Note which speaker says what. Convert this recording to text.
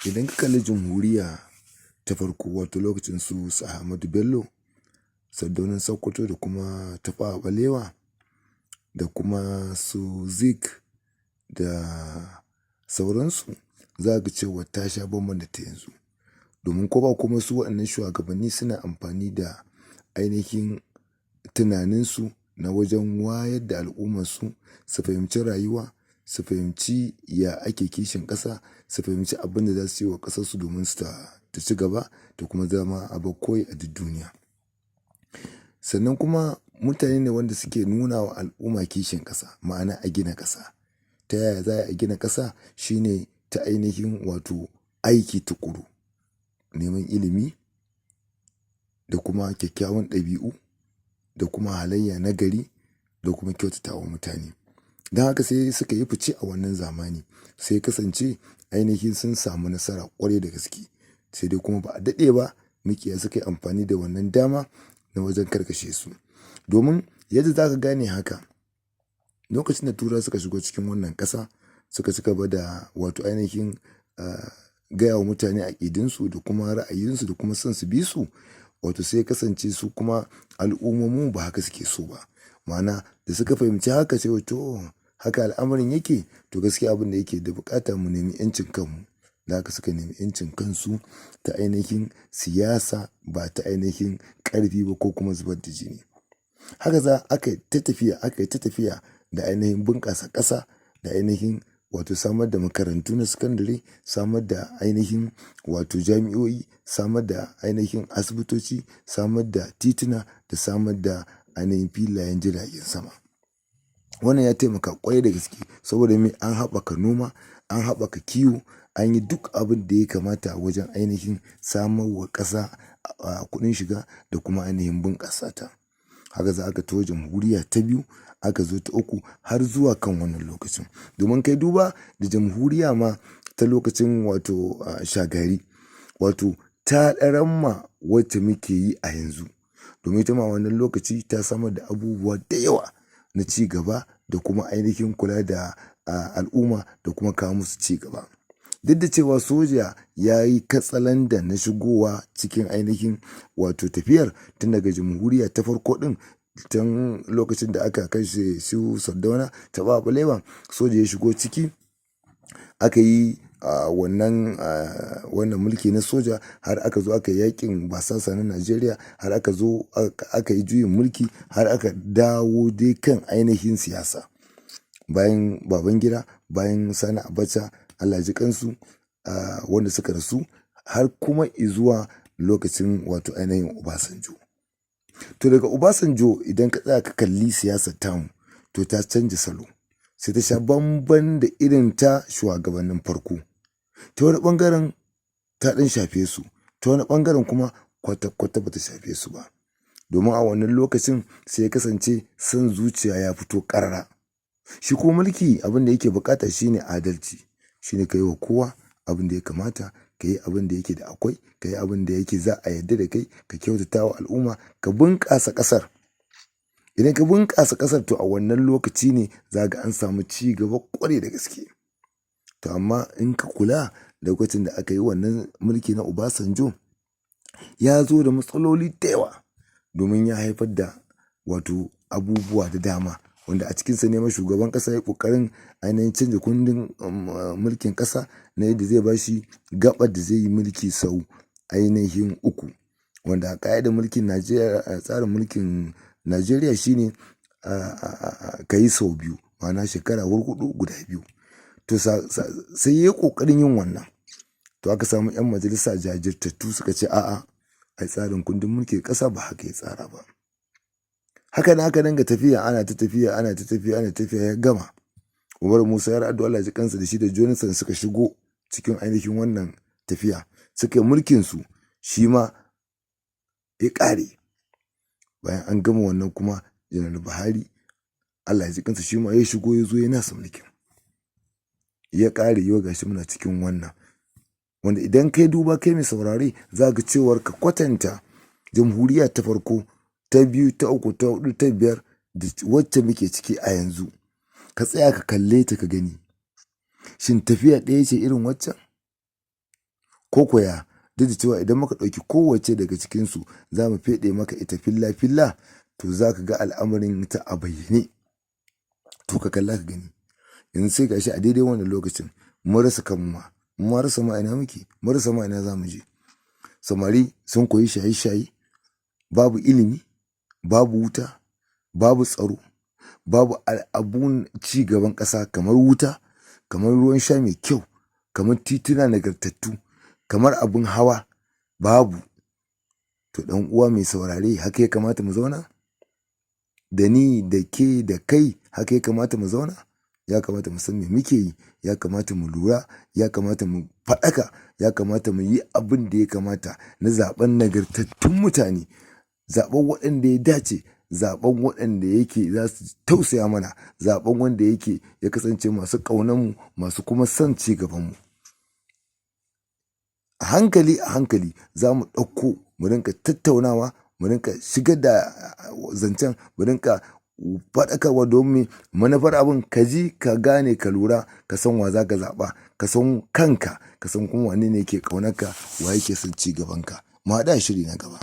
Speaker 1: Idan ka kalli jamhuriya ta farko wato lokacin su Ahmadu Bello, Sardaunan Sokoto da kuma Tafawa Balewa da kuma su Zik da sauransu, za ka cewa ta sha bamban da ta yanzu. Domin ko ba komai su waɗannan shugabanni suna amfani da ainihin tunaninsu na wajen wayar da al'ummarsu su fahimci rayuwa, su fahimci ya ake kishin ƙasa, su fahimci abin da za su yi wa ƙasarsu domin su ta ci gaba ta kuma zama abin koyi a duk duniya. Sannan kuma mutane ne wanda suke nuna wa al'umma kishin ƙasa, ma'ana a gina ƙasa. Ta yaya za a gina ƙasa? Shi ne ta ainihin wato aiki tuƙuru, neman ilimi da kuma kyakkyawan ɗabi'u da kuma halayya na gari da kuma kyautata wa mutane. Don haka sai suka yi fice a wannan zamani, sai ya kasance ainihin sun samu nasara ƙwarai da gaske. Sai dai kuma ba a daɗe ba maƙiya suka yi amfani da wannan dama na wajen karkashe su. Domin yadda za ka gane haka, lokacin da Turawa suka shigo cikin wannan ƙasa suka ci gaba da wato ainihin gaya wa mutane aƙidunsu da kuma ra'ayinsu da kuma son su bi su, wato sai ya kasance su kuma al'ummomin ba haka suke so ba. Ma'ana da suka fahimci haka sai to haka al'amarin yake, to gaskiya abin da yake da buƙata mu nemi 'yancin kanmu. Da haka suka nemi 'yancin kansu ta ainihin siyasa ba ta ainihin ƙarfi ba ko kuma zubar da jini. Haka aka yi ta tafiya da ainihin bunƙasa ƙasa da ainihin wato samar da makarantu na sakandare, samar da ainihin wato jami'o'i, samar da ainihin asibitoci, samar da tituna da samar da ainihin filayen jiragen sama. Wannan ya taimaka ƙwarai da gaske saboda me? An haɓaka noma, an haɓaka kiwo, an yi duk abin da ya kamata wajen ainihin samar wa ƙasa kuɗin shiga da kuma ainihin bunƙasa ta. Haka aka taho jamhuriya ta biyu, aka zo ta uku har zuwa kan wannan lokacin. Domin kai duba da jamhuriya ma ta lokacin wato Shagari, wato ta ɗaran ma wacce muke yi a yanzu. Domin ita ma wannan lokaci ta samar da abubuwa da yawa na ci gaba da kuma ainihin kula da al'umma da kuma kawo musu ci gaba. Duk da cewa soja ya yi katsalandan na shigowa cikin ainihin wato tafiyar tun daga jamhuriya ta farko ɗin, tun lokacin da aka kashe su Sardauna Tafawa Balewa, soja ya shigo ciki aka yi wannan mulki na soja har aka zo aka yi yaƙin basasa na Najeriya, har aka zo aka yi juyin mulki, har aka dawo dai kan ainihin siyasa. Bayan Babangida, bayan Sani Abacha, Allah ya ji kansu wanda suka rasu, har kuma izuwa lokacin wato ainihin Obasanjo. To daga Obasanjo idan ka tsaya ka kalli siyasar tamu, to ta canja salo, sai ta sha bamban da irin ta shugabannin farko. Ta wani ɓangaren ta ɗan shafe su, ta wani ɓangaren kuma kwata-kwata ba ta shafe su ba. Domin a wannan lokacin sai ya kasance son zuciya ya fito ƙarara. Shi ko mulki abin da yake buƙata shine adalci, shine ka yi wa kowa abin da ya kamata, ka yi abin da yake da akwai, ka yi abin da yake za a yarda da kai, ka kyautata wa al'umma, ka bunƙasa ƙasar. Idan ka bunƙasa ƙasar to a wannan lokaci ne za ga an samu ci gaba ƙwarai da gaske. To amma in ka kula lokacin da aka yi wannan mulki na Obasanjo, ya zo da matsaloli da yawa domin ya haifar da wato abubuwa da dama, wanda a cikinsa ne ma shugaban ƙasa ya ƙoƙarin ainihin canza kundin mulkin ƙasa na yadda zai ba shi gaɓar da zai yi mulki sau ainihin 3. Wanda a ƙa'idar mulkin Najeriya, tsarin mulkin Najeriya shine ka yi sau 2, ma'ana shekara hurhuɗu guda 2. To sai ya yi ƙoƙarin yin wannan. To aka samu 'yan majalisa jajirtattu suka ce a'a, ai tsarin kundin mulkin ƙasa ba haka ya tsara ba. Haka nan aka dinga tafiya, ana ta tafiya ya gama. Umaru Musa Yar'adua, Allah ya ji kansa, da shi da Jonathan suka shigo cikin ainihin wannan tafiya. Suka yi mulkinsu, shi ma ya ƙare. Bayan an gama wannan kuma Janar Buhari, Allah ya ji kansa, shi ma ya shigo ya zo ya nasa mulkin. Ya ƙare, yau ga shi muna cikin wannan. Wanda idan kai duba kai mai saurare za ga cewar ka kwatanta jamhuriya ta farko, ta biyu, ta uku, ta huɗu, ta biyar da wacce muke ciki a yanzu. Ka tsaya ka kalle ta ka gani. Shin tafiya ɗaya ce irin waccan? ko koya duk da cewa idan muka ɗauki kowace daga cikinsu za mu feɗe maka ita filla-filla to za ka ga al'amarin ta a bayyane. To ka kalla ka gani yanzu sai gashi a daidai wannan lokacin mun rasa kanmu ma mun rasa ma ina muke mun rasa ma ina za mu je. Samari sun koyi shaye-shaye, babu ilimi, babu wuta, babu tsaro, babu abun ci gaban ƙasa kamar wuta, kamar ruwan sha mai kyau, kamar tituna nagartattu, kamar abun hawa babu. To ɗan uwa mai saurare haka ya kamata mu zauna? Da ni da ke da kai haka ya kamata mu zauna? Ya kamata mu san me muke yi, ya kamata mu lura, ya kamata mu faɗaka, ya kamata mu yi abin da ya kamata na zaɓen nagartattun mutane, zaɓen waɗanda ya dace, zaɓen waɗanda yake za su tausaya mana, zaɓen wanda yake ya kasance masu ƙaunarmu, masu kuma son ci gabanmu. A hankali za mu ɗauko mu rinka tattaunawa, mu rinka shigar da zancen, mu rinka faɗakarwa domin manufar abin ka ji, ka gane, ka lura, ka san wa za ka zaɓa, ka san kanka, ka san kuma wane ne yake ƙaunarka, wa yake son ci gabanka. Mu haɗu a shiri na gaba.